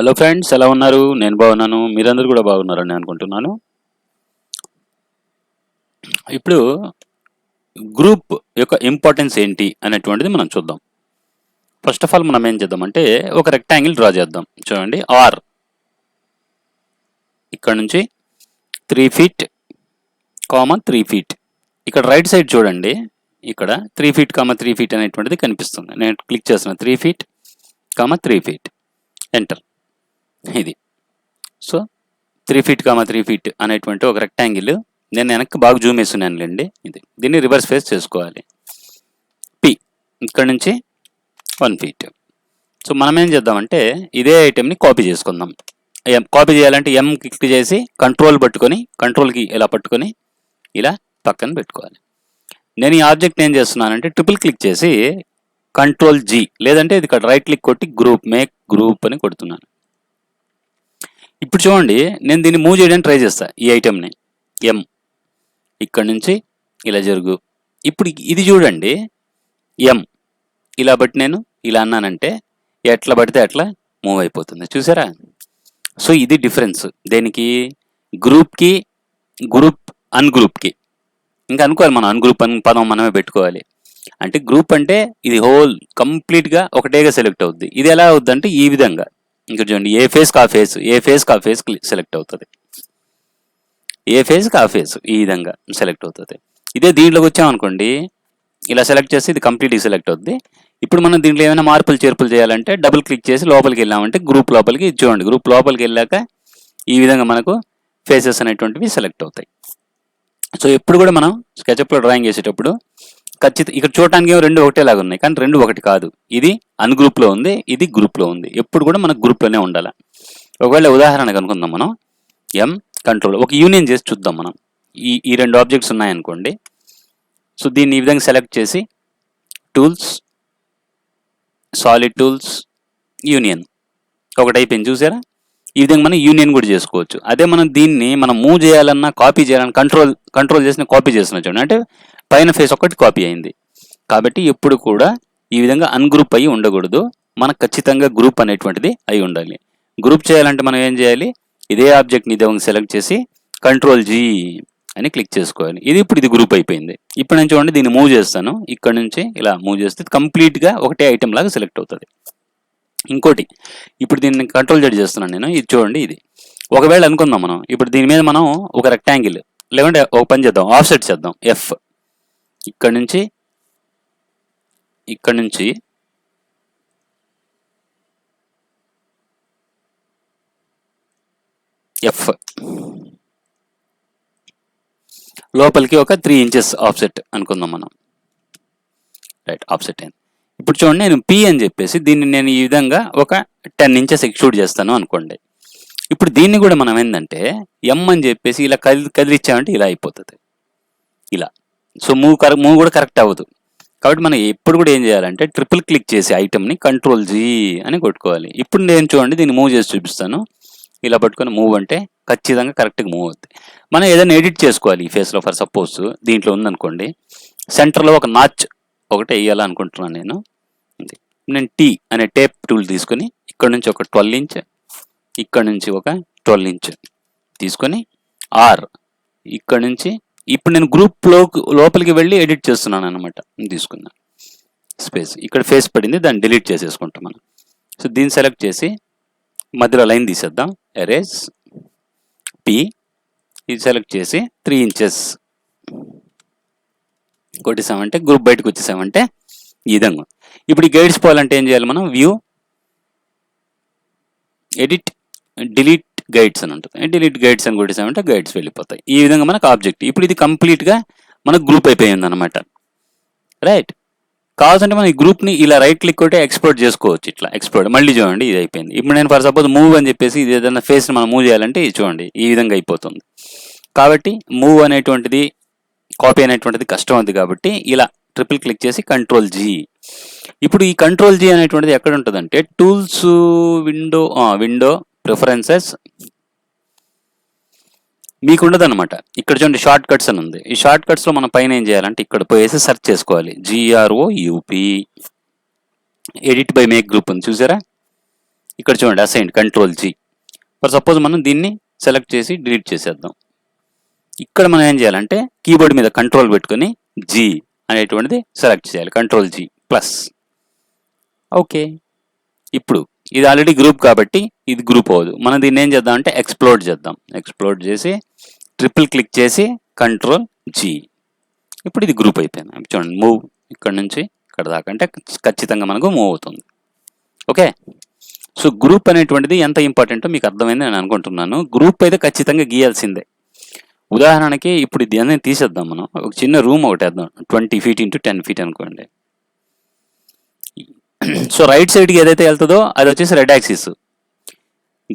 Hello friends, ఎలా ఉన్నారు? నేను బాగున్నాను. మీరందరూ కూడా బాగున్నారని అనుకుంటున్నాను. ఇప్పుడు గ్రూప్ యొక్క ఇంపార్టెన్స్ ఏంటి అనేటువంటిది మనం చూద్దాం. ఫస్ట్ ఆఫ్ ఆల్ మనం ఏం చేద్దామంటే ఒక రెక్టాంగిల్ డ్రా చేద్దాం. చూడండి, ఆర్ ఇక్కడ నుంచి 3 feet, 3 feet. ఇక్కడ రైట్ సైడ్ చూడండి, ఇక్కడ 3 feet, 3 feet అనేటువంటిది కనిపిస్తుంది. నేను క్లిక్ చేస్తున్నా 3 feet, 3 feet, ఎంటర్. ఇది సో 3 feet, 3 feet అనేటువంటి ఒక రెక్టాంగిల్ నేను వెనక్కి బాగా జూమ్ వేస్తున్నానులేండి. దీన్ని రివర్స్ ఫేస్ చేసుకోవాలి. పి ఇక్కడ నుంచి 1 feet. సో మనం ఏం చేద్దామంటే ఇదే ఐటెంని కాపీ చేసుకుందాం. కాపీ చేయాలంటే ఎం క్లిక్ చేసి కంట్రోల్ పట్టుకొని, కంట్రోల్కి ఇలా పట్టుకొని ఇలా పక్కన పెట్టుకోవాలి. నేను ఈ ఆబ్జెక్ట్ ఏం చేస్తున్నానంటే ట్రిపుల్ క్లిక్ చేసి కంట్రోల్ జీ, లేదంటే ఇది ఇక్కడ రైట్ క్లిక్ కొట్టి గ్రూప్, మేక్ గ్రూప్ అని కొడుతున్నాను. ఇప్పుడు చూడండి, నేను దీన్ని మూవ్ చేయడానికి ట్రై చేస్తా. ఈ ఐటెంని ఎం ఇక్కడ నుంచి ఇలా జరుగు. ఇప్పుడు ఇది చూడండి, ఎం ఇలా బట్టి నేను ఇలా అన్నానంటే ఎట్లా పడితే అట్లా మూవ్ అయిపోతుంది. చూసారా? సో ఇది డిఫరెన్స్ దేనికి, గ్రూప్కి, గ్రూప్ అన్గ్రూప్కి. ఇంకా అనుకోవాలి మనం అన్గ్రూప్ అని పదం మనమే పెట్టుకోవాలి. అంటే గ్రూప్ అంటే ఇది హోల్ కంప్లీట్గా ఒకటేగా సెలెక్ట్ అవుద్ది. ఇది ఎలా అవుద్ది అంటే ఈ విధంగా, ఇంకా చూడండి, ఏ ఫేస్ కా ఫేస్, ఏ ఫేస్ కా ఫేస్ సెలెక్ట్ అవుతుంది. ఏ ఫేస్ కా ఫేస్ ఈ విధంగా సెలెక్ట్ అవుతుంది. ఇదే దీంట్లోకి వచ్చామనుకోండి, ఇలా సెలెక్ట్ చేసి ఇది కంప్లీట్గా సెలెక్ట్ అవుద్ది. ఇప్పుడు మనం దీంట్లో ఏమైనా మార్పులు చేర్పులు చేయాలంటే డబుల్ క్లిక్ చేసి లోపలికి వెళ్ళామంటే గ్రూప్ లోపలికి చూడండి, గ్రూప్ లోపలికి వెళ్ళాక ఈ విధంగా మనకు ఫేసెస్ అనేటువంటివి సెలెక్ట్ అవుతాయి. సో ఎప్పుడు కూడా మనం స్కెచ్అప్లో డ్రాయింగ్ చేసేటప్పుడు ఖచ్చితంగా ఇక్కడ చూడటానికి రెండు ఒకటేలాగా ఉన్నాయి, కానీ రెండు ఒకటి కాదు. ఇది అన్గ్రూప్లో ఉంది, ఇది గ్రూప్లో ఉంది. ఎప్పుడు కూడా మనకు గ్రూప్లోనే ఉండాలి. ఒకవేళ ఉదాహరణకు అనుకుందాం, మనం ఎం కంట్రోల్ ఒక యూనియన్ చేసి చూద్దాం. మనం ఈ రెండు ఆబ్జెక్ట్స్ ఉన్నాయనుకోండి. సో దీన్ని ఈ విధంగా సెలెక్ట్ చేసి టూల్స్, సాలిడ్ టూల్స్, యూనియన్ ఒకటి అయిపోయింది. చూసారా? ఈ విధంగా మనం యూనియన్ కూడా చేసుకోవచ్చు. అదే మనం దీన్ని మనం మూవ్ చేయాలన్నా, కాపీ చేయాలన్నా కంట్రోల్ చేసిన కాపీ చేస్తున్నా చూడండి, అంటే పైన ఫేస్ ఒకటి కాపీ అయింది. కాబట్టి ఎప్పుడు కూడా ఈ విధంగా అన్గ్రూప్ అయ్యి ఉండకూడదు. మనకు ఖచ్చితంగా గ్రూప్ అనేటువంటిది అయి ఉండాలి. గ్రూప్ చేయాలంటే మనం ఏం చేయాలి, ఇదే ఆబ్జెక్ట్ని ఇదే సెలెక్ట్ చేసి కంట్రోల్ జీ అని క్లిక్ చేసుకోవాలి. ఇది గ్రూప్ అయిపోయింది. ఇప్పుడు నేను చూడండి, దీన్ని మూవ్ చేస్తాను. ఇక్కడ నుంచి ఇలా మూవ్ చేస్తే కంప్లీట్గా ఒకటే ఐటెం లాగా సెలెక్ట్ అవుతుంది. ఇంకోటి, ఇప్పుడు దీన్ని కంట్రోల్ జెడ్ చేస్తున్నాను నేను. ఇది చూడండి, ఇది ఒకవేళ అనుకుందాం మనం ఇప్పుడు దీని మీద మనం ఒక రెక్టాంగిల్, లేకుంటే ఒక పని చేద్దాం, ఆఫ్సెట్ చేద్దాం. ఎఫ్ ఇక్కడ నుంచి ఎఫ్ లోపలికి ఒక 3 inches ఆఫ్సెట్ అనుకుందాం మనం. రైట్, ఆఫ్సెట్ అయింది. ఇప్పుడు చూడండి, నేను పి అని చెప్పేసి దీన్ని నేను ఈ విధంగా ఒక 10 inches ఎక్స్ట్రూడ్ చేస్తాను అనుకోండి. ఇప్పుడు దీన్ని కూడా మనం ఏంటంటే ఎం అని చెప్పేసి ఇలా కదిలిచ్చామంటే ఇలా అయిపోతుంది, ఇలా. సో మూవ్ కూడా కరెక్ట్ అవ్వదు. కాబట్టి మనం ఎప్పుడు కూడా ఏం చేయాలంటే ట్రిపుల్ క్లిక్ చేసి ఐటెంని కంట్రోల్ జీ అని కొట్టుకోవాలి. ఇప్పుడు నేను చూడండి, దీన్ని మూవ్ చేసి చూపిస్తాను. ఇలా పట్టుకొని మూవ్ అంటే ఖచ్చితంగా కరెక్ట్గా మూవ్ అవుతుంది. మనం ఏదైనా ఎడిట్ చేసుకోవాలి ఈ ఫేస్లో. ఫర్ సపోజ్ దీంట్లో ఉందనుకోండి, సెంటర్లో ఒక నాచ్ ఒకటి వేయాలనుకుంటున్నాను నేను. టీ అనే టేప్ టూల్ తీసుకొని ఇక్కడ నుంచి ఒక 12 inch, ఇక్కడ నుంచి ఒక 12 inch తీసుకొని ఆర్ ఇక్కడ నుంచి ఇప్పుడు నేను లోపలికి వెళ్ళి ఎడిట్ చేస్తున్నాను అనమాట. తీసుకున్నాను స్పేస్, ఇక్కడ ఫేస్ పడింది, దాన్ని డిలీట్ చేసేసుకుంటాం మనం. సో దీన్ని సెలెక్ట్ చేసి మధ్యలో లైన్ తీసేద్దాం, ఎరేజ్ పి, ఇది సెలెక్ట్ చేసి 3 inches కొట్టేసామంటే గ్రూప్ బయటకు వచ్చేసామంటే ఈ విధంగా. ఇప్పుడు ఈ గైడ్స్ పోవాలంటే ఏం చేయాలి మనం, వ్యూ, ఎడిట్, డిలీట్ గైడ్స్ అని ఉంటుంది. డిలీట్ గైడ్స్ అని కొట్టేసామంటే గైడ్స్ వెళ్ళిపోతాయి. ఈ విధంగా మనకు ఆబ్జెక్ట్ ఇప్పుడు ఇది కంప్లీట్గా మనకు గ్రూప్ అయిపోయింది అనమాట. రైట్, కావాల్సింటే మనం ఈ గ్రూప్ని ఇలా రైట్ క్లిక్ కొట్టి ఎక్స్పోర్ట్ చేసుకోవచ్చు. ఇట్లా ఎక్స్పోర్ట్ మళ్ళీ చూడండి, ఇది అయిపోయింది. ఇప్పుడు నేను ఫర్ సపోజ్ మూవ్ అని చెప్పేసి ఇది ఏదైనా ఫేస్ని మనం మూవ్ చేయాలంటే ఇది చూడండి ఈ విధంగా అయిపోతుంది. కాబట్టి మూవ్ అనేటువంటిది, కాపీ అనేటువంటిది కష్టం ఉంది. కాబట్టి ఇలా ట్రిపుల్ క్లిక్ చేసి కంట్రోల్ జీ. ఇప్పుడు ఈ కంట్రోల్ జీ అనేటువంటిది ఎక్కడ ఉంటుందంటే టూల్స్, విండో ప్రిఫరెన్సెస్ మీకు ఉండదు అనమాట. ఇక్కడ చూడండి షార్ట్ కట్స్ అని ఉంది. ఈ షార్ట్ కట్స్లో మనం పైన ఏం చేయాలంటే ఇక్కడ పోయేసి సెర్చ్ చేసుకోవాలి, GROUP, edit by make group ఉంది చూసారా? ఇక్కడ చూడండి assign control G. For suppose మనం దీన్ని సెలెక్ట్ చేసి డిలీట్ చేసేద్దాం. ఇక్కడ మనం ఏం చేయాలంటే కీబోర్డ్ మీద కంట్రోల్ పెట్టుకొని జీ అనేటువంటిది సెలెక్ట్ చేయాలి, కంట్రోల్ జీ ప్లస్. ఓకే, ఇప్పుడు ఇది ఆల్రెడీ గ్రూప్ కాబట్టి ఇది గ్రూప్ అవ్వదు. మనం దీన్ని ఏం చేద్దాం అంటే ఎక్స్ప్లోడ్ చేద్దాం. ఎక్స్ప్లోడ్ చేసి ట్రిపుల్ క్లిక్ చేసి కంట్రోల్ జీ. ఇప్పుడు ఇది గ్రూప్ అయిపోయింది. చూడండి మూవ్ ఇక్కడ నుంచి ఇక్కడ దాకా అంటే ఖచ్చితంగా మనకు మూవ్ అవుతుంది. ఓకే, సో గ్రూప్ అనేటువంటిది ఎంత ఇంపార్టెంటో మీకు అర్థమైంది నేను అనుకుంటున్నాను. గ్రూప్ అయితే ఖచ్చితంగా గీయాల్సిందే. ఉదాహరణకి ఇప్పుడు ఇది అనేది తీసేద్దాం, మనం ఒక చిన్న రూమ్ ఒకటి వేద్దాం, 20 feet into 10 feet అనుకోండి. సో రైట్ సైడ్కి ఏదైతే వెళ్తుందో అది వచ్చేసి రెడ్ యాక్సిస్,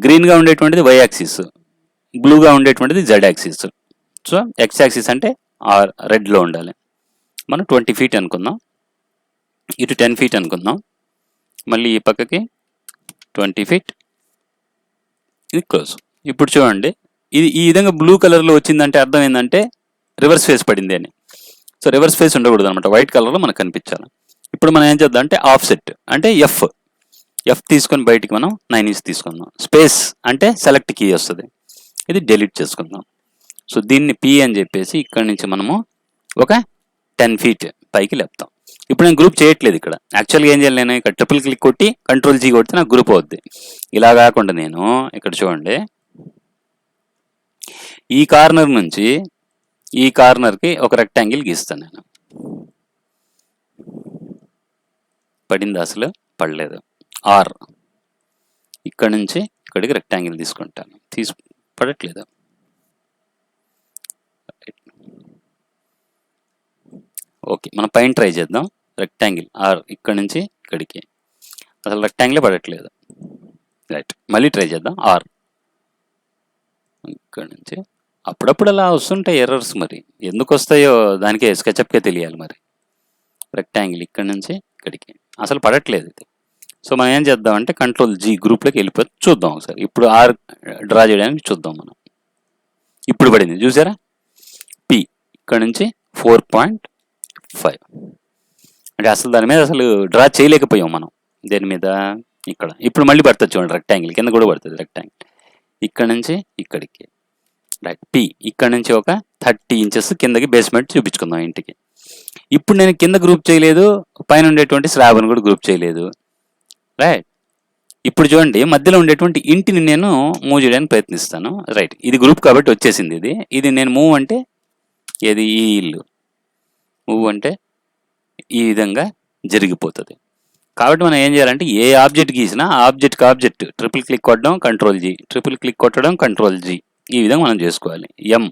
గ్రీన్గా ఉండేటువంటిది వై యాక్సిస్, బ్లూగా ఉండేటువంటిది Z axis. So X axis అంటే రెడ్లో ఉండాలి. మనం 20 feet అనుకుందాం, ఇటు 10 feet అనుకుందాం, మళ్ళీ ఈ పక్కకి 20 feet, ఇది క్లోజ్. ఇప్పుడు చూడండి ఇది ఈ విధంగా బ్లూ కలర్లో వచ్చిందంటే అర్థం ఏంటంటే రివర్స్ ఫేస్ పడింది అని. సో రివర్స్ ఫేస్ ఉండకూడదు అనమాట, వైట్ కలర్లో మనకు కనిపించాలి. ఇప్పుడు మనం ఏం చేద్దాం అంటే ఆఫ్ సెట్ అంటే ఎఫ్ తీసుకొని బయటికి మనం 9 inches తీసుకుందాం. స్పేస్ అంటే సెలెక్ట్ కీ వస్తుంది, ఇది డిలీట్ చేసుకుందాం. సో దీన్ని పి అని చెప్పేసి ఇక్కడ నుంచి మనము ఒక 10 feet పైకి లేపుతాం. ఇప్పుడు నేను గ్రూప్ చేయట్లేదు ఇక్కడ. యాక్చువల్గా ఏం చేయాలి, నేను ఇక్కడ ట్రిపుల్ క్లిక్ కొట్టి కంట్రోల్ జీ కొడితే నాకు గ్రూప్ అవుద్ది. ఇలా కాకుండా నేను ఇక్కడ చూడండి ఈ కార్నర్ నుంచి ఈ కార్నర్కి ఒక రెక్టాంగిల్ గీస్తాను. నేను పడింది అసలు పడలేదు. ఆర్ ఇక్కడ నుంచి ఇక్కడికి రెక్టాంగిల్ తీసుకుంటాను, పడట్లేదు. ఓకే, మనం పైన ట్రై చేద్దాం. రెక్టాంగిల్ ఆర్ ఇక్కడ నుంచి ఇక్కడికి అసలు రెక్టాంగిలే పడట్లేదు. రైట్, మళ్ళీ ట్రై చేద్దాం. ఆర్ ఇక్కడ నుంచి అప్పుడప్పుడు అలా వస్తుంటాయి ఎర్రర్స్, మరి ఎందుకు వస్తాయో దానికే స్కెచ్అప్కే తెలియాలి. మరి రెక్టాంగిల్ ఇక్కడ నుంచి ఇక్కడికి అసలు పడట్లేదు ఇది. సో మనం ఏం చేద్దామంటే కంట్రోల్ జీ గ్రూప్లోకి వెళ్ళిపోయి చూద్దాం ఒకసారి. ఇప్పుడు ఆర్ డ్రా చేయడానికి చూద్దాం మనం. ఇప్పుడు పడింది చూసారా, పి ఇక్కడ నుంచి 4.5 అంటే అసలు దాని మీద అసలు డ్రా చేయలేకపోయాం మనం దేని మీద ఇక్కడ. ఇప్పుడు మళ్ళీ పడుతుంది చూడండి, రెక్టాంగిల్ కింద కూడా పడుతుంది. రెక్టాంగిల్ ఇక్కడ నుంచి ఇక్కడికి. రైట్, పి ఇక్కడ నుంచి ఒక 30 inches కిందకి బేస్మెంట్ చూపించుకుందాం ఇంటికి. ఇప్పుడు నేను కింద గ్రూప్ చేయలేదు, పైన ఉండేటువంటి స్లాబ్ని కూడా గ్రూప్ చేయలేదు. రైట్, ఇప్పుడు చూడండి మధ్యలో ఉండేటువంటి ఇంటిని నేను మూవ్ చేయడానికి ప్రయత్నిస్తాను. రైట్, ఇది గ్రూప్ కాబట్టి వచ్చేసింది. ఇది నేను మూవ్ అంటే ఏది ఈ ఇల్లు మూవ్ అంటే ఈ విధంగా జరిగిపోతుంది. కాబట్టి మనం ఏం చేయాలంటే ఏ ఆబ్జెక్ట్ గీసినా ఆబ్జెక్ట్కి ఆబ్జెక్ట్ ట్రిపుల్ క్లిక్ కొట్టడం కంట్రోల్ జీ, ట్రిపుల్ క్లిక్ కొట్టడం కంట్రోల్ జీ, ఈ విధంగా మనం చేసుకోవాలి. ఎం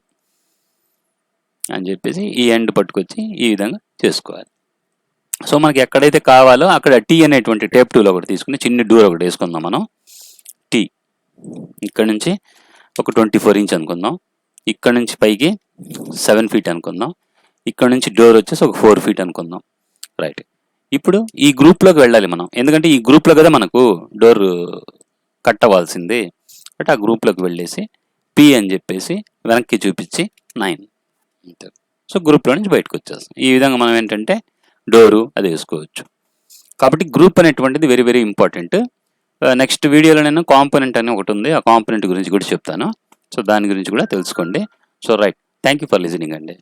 అని చెప్పేసి ఈ ఎండ్ పట్టుకొచ్చి ఈ విధంగా చేసుకోవాలి. సో మనకి ఎక్కడైతే కావాలో అక్కడ టీ అనేటువంటి టేప్ టూల్ ఒకటి తీసుకుని చిన్న డోర్ ఒకటి వేసుకుందాం మనం. టీ ఇక్కడ నుంచి ఒక 24 inch అనుకుందాం, ఇక్కడ నుంచి పైకి 7 feet అనుకుందాం, ఇక్కడ నుంచి డోర్ వచ్చేసి ఒక 4 feet అనుకుందాం. రైట్, ఇప్పుడు ఈ గ్రూప్లోకి వెళ్ళాలి మనం, ఎందుకంటే ఈ గ్రూప్లో కదా మనకు డోర్ కట్ అవ్వాల్సింది. బట్ ఆ గ్రూప్లోకి వెళ్ళేసి పి అని చెప్పేసి వెనక్కి చూపించి 9 అంతే. సో గ్రూప్లో నుంచి బయటకు వచ్చేస్తాం. ఈ విధంగా మనం ఏంటంటే డోరు అది వేసుకోవచ్చు. కాబట్టి గ్రూప్ అనేటువంటిది వెరీ వెరీ ఇంపార్టెంట్. నెక్స్ట్ వీడియోలో నేను కాంపోనెంట్ అని ఒకటి ఉంది, ఆ కాంపోనెంట్ గురించి కూడా చెప్తాను. సో దాని గురించి కూడా తెలుసుకోండి. So right, thank you for listening అండి.